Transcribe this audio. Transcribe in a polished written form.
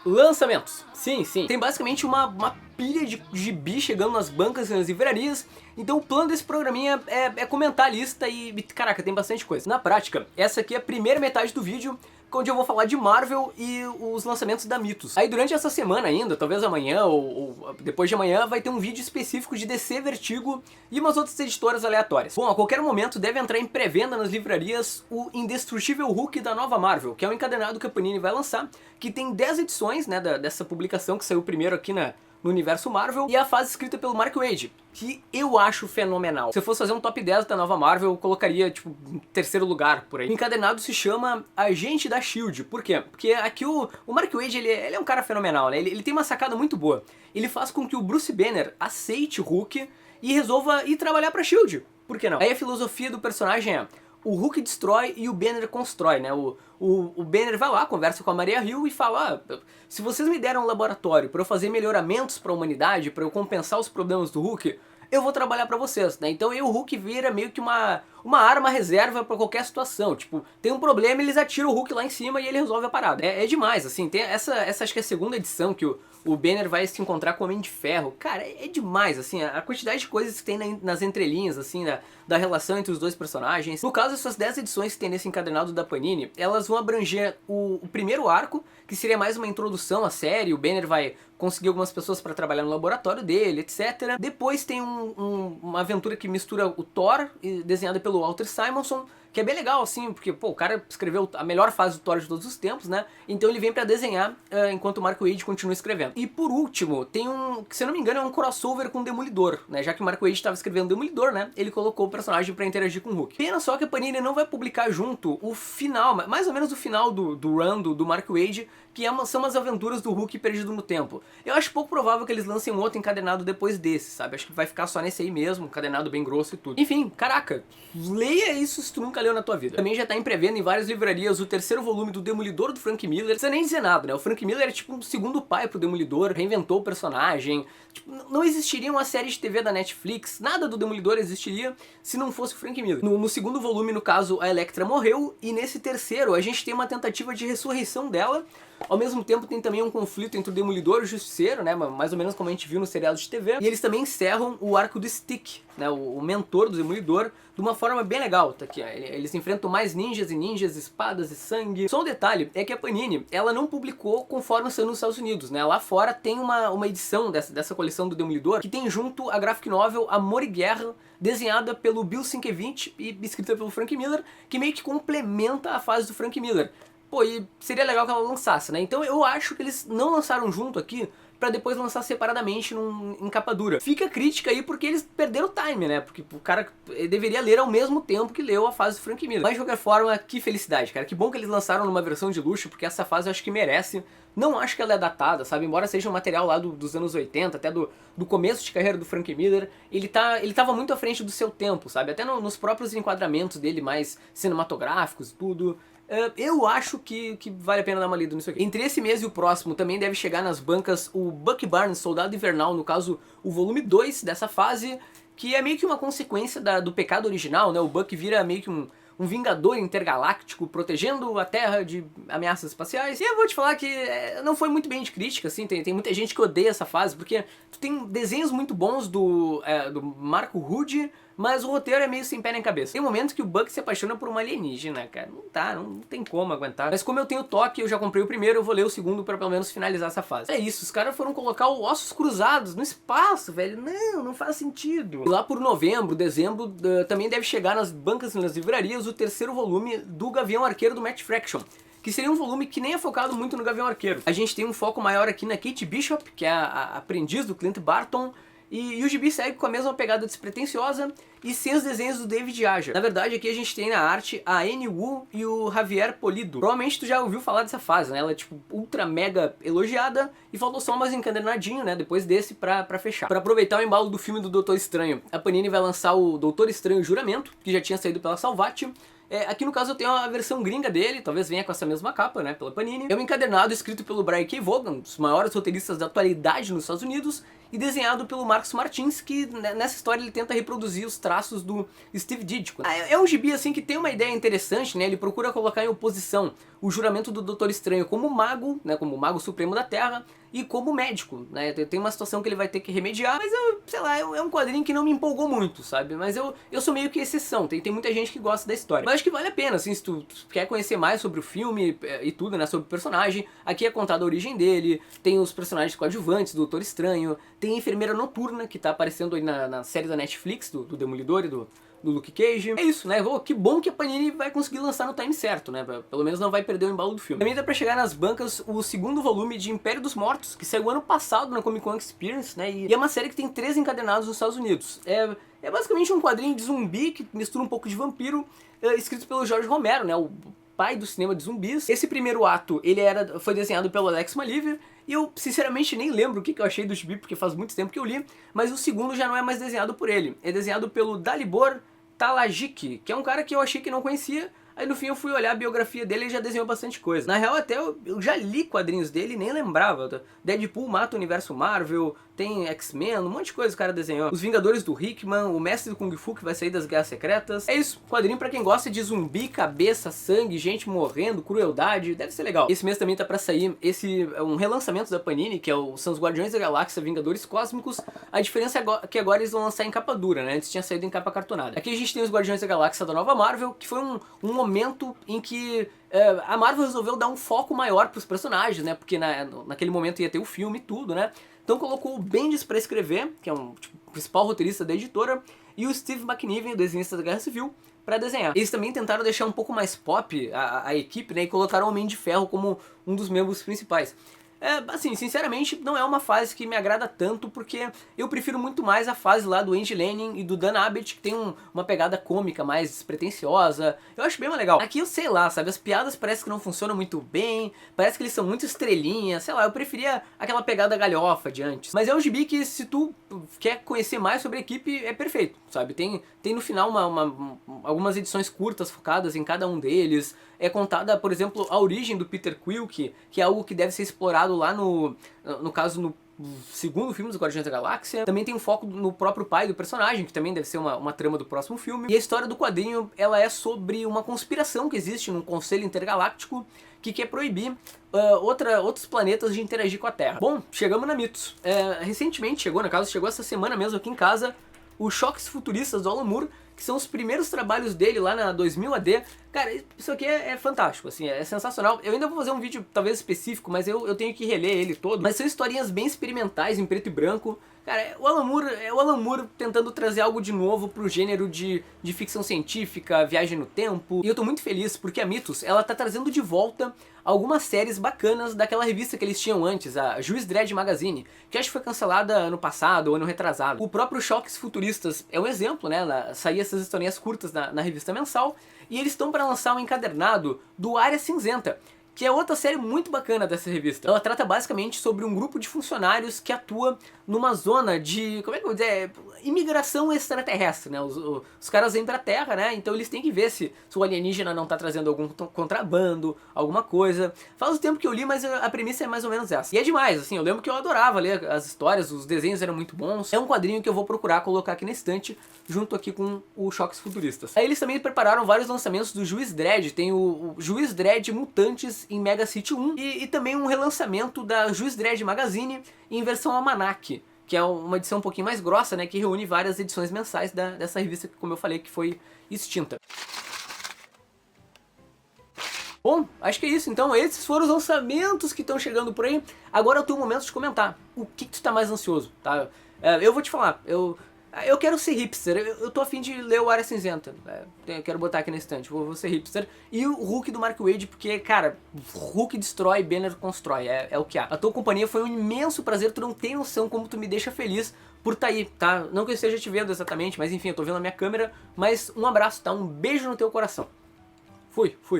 Lançamentos. Sim, sim. Tem basicamente uma pilha de gibi chegando nas bancas e nas livrarias. Então o plano desse programinha é comentar a lista e, caraca, tem bastante coisa. Na prática, essa aqui é a primeira metade do vídeo, onde eu vou falar de Marvel e os lançamentos da Mythos. Aí durante essa semana ainda, talvez amanhã ou depois de amanhã, vai ter um vídeo específico de DC, Vertigo e umas outras editoras aleatórias. Bom, a qualquer momento deve entrar em pré-venda nas livrarias o Indestrutível Hulk da nova Marvel, que é um encadernado que a Panini vai lançar, que tem 10 edições, né, dessa publicação que saiu primeiro aqui no universo Marvel, e a fase escrita pelo Mark Waid, que eu acho fenomenal. Se eu fosse fazer um top 10 da nova Marvel, eu colocaria, tipo, em terceiro lugar, por aí. O encadernado se chama Agente da S.H.I.E.L.D. Por quê? Porque aqui o Mark Waid, ele é um cara fenomenal, né? Ele tem uma sacada muito boa. Ele faz com que o Bruce Banner aceite o Hulk e resolva ir trabalhar pra S.H.I.E.L.D. Por que não? Aí a filosofia do personagem é: o Hulk destrói e o Banner constrói, né? O Banner vai lá, conversa com a Maria Hill e fala: se vocês me deram um laboratório para eu fazer melhoramentos para a humanidade, para eu compensar os problemas do Hulk, eu vou trabalhar para vocês, né? Então aí o Hulk vira meio que uma arma reserva para qualquer situação. Tipo, tem um problema, eles atiram o Hulk lá em cima e ele resolve a parada. É demais, assim. Tem essa acho que é a segunda edição que o Banner vai se encontrar com o Homem de Ferro. Cara, é demais, assim, a quantidade de coisas que tem nas entrelinhas, assim, da relação entre os dois personagens. No caso, essas 10 edições que tem nesse encadernado da Panini, elas vão abranger o primeiro arco, que seria mais uma introdução à série. O Banner vai conseguir algumas pessoas para trabalhar no laboratório dele, etc. Depois tem uma aventura que mistura o Thor, desenhada pelo Walter Simonson, que é bem legal, assim, porque, pô, o cara escreveu a melhor fase do Thor de todos os tempos, né? Então ele vem pra desenhar enquanto o Mark Waid continua escrevendo. E por último, tem que se eu não me engano é um crossover com o Demolidor, né? Já que o Mark Waid estava escrevendo Demolidor, né? Ele colocou o personagem pra interagir com o Hulk. Pena só que a Panini não vai publicar junto o final, mais ou menos o final do run do Mark Waid, que são umas aventuras do Hulk perdido no tempo. Eu acho pouco provável que eles lancem um outro encadernado depois desse, sabe? Acho que vai ficar só nesse aí mesmo, encadernado bem grosso e tudo. Enfim, caraca, leia isso se tu nunca leu na tua vida. Também já tá em pré-venda em várias livrarias o terceiro volume do Demolidor do Frank Miller. Não precisa nem dizer nada, né? O Frank Miller é tipo um segundo pai pro Demolidor, reinventou o personagem. Tipo, não existiria uma série de TV da Netflix, nada do Demolidor existiria se não fosse o Frank Miller. No segundo volume, no caso, a Elektra morreu, e nesse terceiro a gente tem uma tentativa de ressurreição dela. Ao mesmo tempo tem também um conflito entre o Demolidor e o Justiceiro, né, mais ou menos como a gente viu no seriado de TV. E eles também encerram o arco do Stick, né, o mentor do Demolidor, de uma forma bem legal. Tá aqui, ó. Eles enfrentam mais ninjas e ninjas, espadas e sangue. Só um detalhe, é que a Panini, ela não publicou conforme saiu nos Estados Unidos, né. Lá fora tem uma edição dessa coleção do Demolidor, que tem junto a graphic novel Amor e Guerra, desenhada pelo Bill Sienkiewicz e escrita pelo Frank Miller, que meio que complementa a fase do Frank Miller. Pô, e seria legal que ela lançasse, né? Então eu acho que eles não lançaram junto aqui pra depois lançar separadamente em capa dura. Fica a crítica aí porque eles perderam o time, né? Porque o cara deveria ler ao mesmo tempo que leu a fase do Frank Miller. Mas de qualquer forma, que felicidade, cara. Que bom que eles lançaram numa versão de luxo, porque essa fase eu acho que merece. Não acho que ela é datada, sabe? Embora seja um material lá dos anos 80, até do começo de carreira do Frank Miller, ele tava muito à frente do seu tempo, sabe? Até nos próprios enquadramentos dele mais cinematográficos e tudo. Eu acho que vale a pena dar uma lida nisso aqui. Entre esse mês e o próximo também deve chegar nas bancas o Bucky Barnes, Soldado Invernal, no caso o volume 2 dessa fase, que é meio que uma consequência do pecado original, né? O Bucky vira meio que um vingador intergaláctico protegendo a Terra de ameaças espaciais. E eu vou te falar que não foi muito bem de crítica, assim, tem muita gente que odeia essa fase, porque tu tem desenhos muito bons do Marco Rude, mas o roteiro é meio sem pé nem cabeça. Tem momentos que o Buck se apaixona por uma alienígena, cara. Não tem como aguentar. Mas como eu tenho toque, eu já comprei o primeiro, eu vou ler o segundo pra pelo menos finalizar essa fase. É isso, os caras foram colocar o Ossos Cruzados no espaço, velho. Não faz sentido. E lá por novembro, dezembro, também deve chegar nas bancas e nas livrarias o terceiro volume do Gavião Arqueiro do Matt Fraction, que seria um volume que nem é focado muito no Gavião Arqueiro. A gente tem um foco maior aqui na Kate Bishop, que é a aprendiz do Clint Barton, e o gibi segue com a mesma pegada despretensiosa e sem os desenhos do David Aja. Na verdade, aqui a gente tem na arte a Annie Wu e o Javier Polido. Provavelmente tu já ouviu falar dessa fase, né? Ela é tipo ultra mega elogiada e faltou só mais encadernadinho, né? Depois desse pra fechar. Pra aproveitar o embalo do filme do Doutor Estranho, a Panini vai lançar o Doutor Estranho Juramento, que já tinha saído pela Salvat, Aqui no caso eu tenho a versão gringa dele, talvez venha com essa mesma capa, né, pela Panini. É um encadernado escrito pelo Brian K. Vaughan, um dos maiores roteiristas da atualidade nos Estados Unidos, e desenhado pelo Marcos Martins, que nessa história ele tenta reproduzir os traços do Steve Ditko. É um gibi assim que tem uma ideia interessante, né, ele procura colocar em oposição o juramento do Doutor Estranho como mago, né, como mago supremo da Terra, e como médico, né, tem uma situação que ele vai ter que remediar, mas sei lá, é um quadrinho que não me empolgou muito, sabe, mas eu sou meio que exceção, tem muita gente que gosta da história. Mas acho que vale a pena, assim, se tu quer conhecer mais sobre o filme e tudo, né, sobre o personagem, aqui é contada a origem dele, tem os personagens coadjuvantes do Doutor Estranho, tem a Enfermeira Noturna, que tá aparecendo aí na série da Netflix, do Demolidor e do Luke Cage. É isso, né? Que bom que a Panini vai conseguir lançar no time certo, né? Pelo menos não vai perder o embalo do filme. Também dá pra chegar nas bancas o segundo volume de Império dos Mortos, que saiu ano passado na Comic Con Experience, né? E é uma série que tem 3 encadenados nos Estados Unidos. É basicamente um quadrinho de zumbi que mistura um pouco de vampiro, escrito pelo Jorge Romero, né? O pai do cinema de zumbis. Esse primeiro ato, ele foi desenhado pelo Alex Maliver, e eu sinceramente nem lembro o que eu achei do gibi, porque faz muito tempo que eu li, mas o segundo já não é mais desenhado por ele. É desenhado pelo Dalibor Talajic, que é um cara que eu achei que não conhecia. Aí no fim eu fui olhar a biografia dele e ele já desenhou bastante coisa. Na real até eu já li quadrinhos dele e nem lembrava. Deadpool mata o universo Marvel, tem X-Men, um monte de coisa o cara desenhou. Os Vingadores do Hickman, o Mestre do Kung Fu que vai sair das Guerras Secretas. É isso, quadrinho pra quem gosta de zumbi, cabeça, sangue, gente morrendo, crueldade, deve ser legal. Esse mês também tá pra sair um relançamento da Panini, que são os Guardiões da Galáxia Vingadores Cósmicos. A diferença é que agora eles vão lançar em capa dura, né? Antes tinha saído em capa cartonada. Aqui a gente tem os Guardiões da Galáxia da nova Marvel, que foi um momento em que a Marvel resolveu dar um foco maior pros personagens, né? Porque naquele momento ia ter o filme e tudo, né? Então colocou o Bendis pra escrever, que é o principal roteirista da editora, e o Steve McNiven, o desenhista da Guerra Civil, pra desenhar. Eles também tentaram deixar um pouco mais pop a equipe, né? E colocaram o Homem de Ferro como um dos membros principais. Assim, sinceramente, não é uma fase que me agrada tanto, porque eu prefiro muito mais a fase lá do Andy Lanning e do Dan Abnett, que tem uma pegada cômica mais despretensiosa. Eu acho bem mais legal. Aqui eu sei lá, sabe, as piadas parece que não funcionam muito bem, parece que eles são muito estrelinhas, sei lá, eu preferia aquela pegada galhofa de antes. Mas é um gibi que, se tu quer conhecer mais sobre a equipe, é perfeito, sabe? Tem no final algumas edições curtas focadas em cada um deles. É contada, por exemplo, a origem do Peter Quill, que é algo que deve ser explorado lá no caso, no segundo filme dos Guardiões da Galáxia. Também tem um foco no próprio pai do personagem, que também deve ser uma trama do próximo filme. E a história do quadrinho, ela é sobre uma conspiração que existe num conselho intergaláctico que quer proibir outros planetas de interagir com a Terra. Bom, chegamos na Mitos. Recentemente chegou essa semana mesmo aqui em casa, os Choques Futuristas do Alan Moore, que são os primeiros trabalhos dele lá na 2000 AD. Cara, isso aqui é fantástico, assim, é sensacional. Eu ainda vou fazer um vídeo talvez específico, mas eu tenho que reler ele todo. Mas são historinhas bem experimentais, em preto e branco. Cara, o Alan Moore tentando trazer algo de novo pro gênero de ficção científica, viagem no tempo. E eu tô muito feliz porque a Mitos, ela tá trazendo de volta algumas séries bacanas daquela revista que eles tinham antes, a Juiz Dredd Magazine, que acho que foi cancelada ano passado ou ano retrasado. O próprio Choques Futuristas é um exemplo, né? Saía essas historinhas curtas na revista mensal, e eles estão para lançar um encadernado do Área Cinzenta, que é outra série muito bacana dessa revista. Ela trata basicamente sobre um grupo de funcionários que atua numa zona de, como é que eu vou dizer, imigração extraterrestre, né? Os caras vêm pra Terra, né? Então eles têm que ver se o alienígena não tá trazendo algum contrabando, alguma coisa. Faz o tempo que eu li, mas a premissa é mais ou menos essa. E é demais, assim, eu lembro que eu adorava ler as histórias, os desenhos eram muito bons. É um quadrinho que eu vou procurar colocar aqui na estante, junto aqui com o Choques Futuristas. Aí eles também prepararam vários lançamentos do Juiz Dredd. Tem o Juiz Dredd Mutantes em Mega City 1 e também um relançamento da Juiz Dredd Magazine em versão Almanac, que é uma edição um pouquinho mais grossa, né, que reúne várias edições mensais dessa revista que, como eu falei, que foi extinta. Bom, acho que é isso. Então esses foram os lançamentos que estão chegando por aí. Agora é o teu momento de comentar. O que tu tá mais ansioso, tá? Eu vou te falar, eu quero ser hipster, eu tô afim de ler o Área Cinzenta, eu quero botar aqui na estante, vou ser hipster. E o Hulk do Mark Waid, porque, cara, Hulk destrói, Banner constrói, é o que há. A tua companhia foi um imenso prazer, tu não tem noção como tu me deixa feliz por tá aí, tá? Não que eu esteja te vendo exatamente, mas enfim, eu tô vendo a minha câmera, mas um abraço, tá? Um beijo no teu coração. Fui.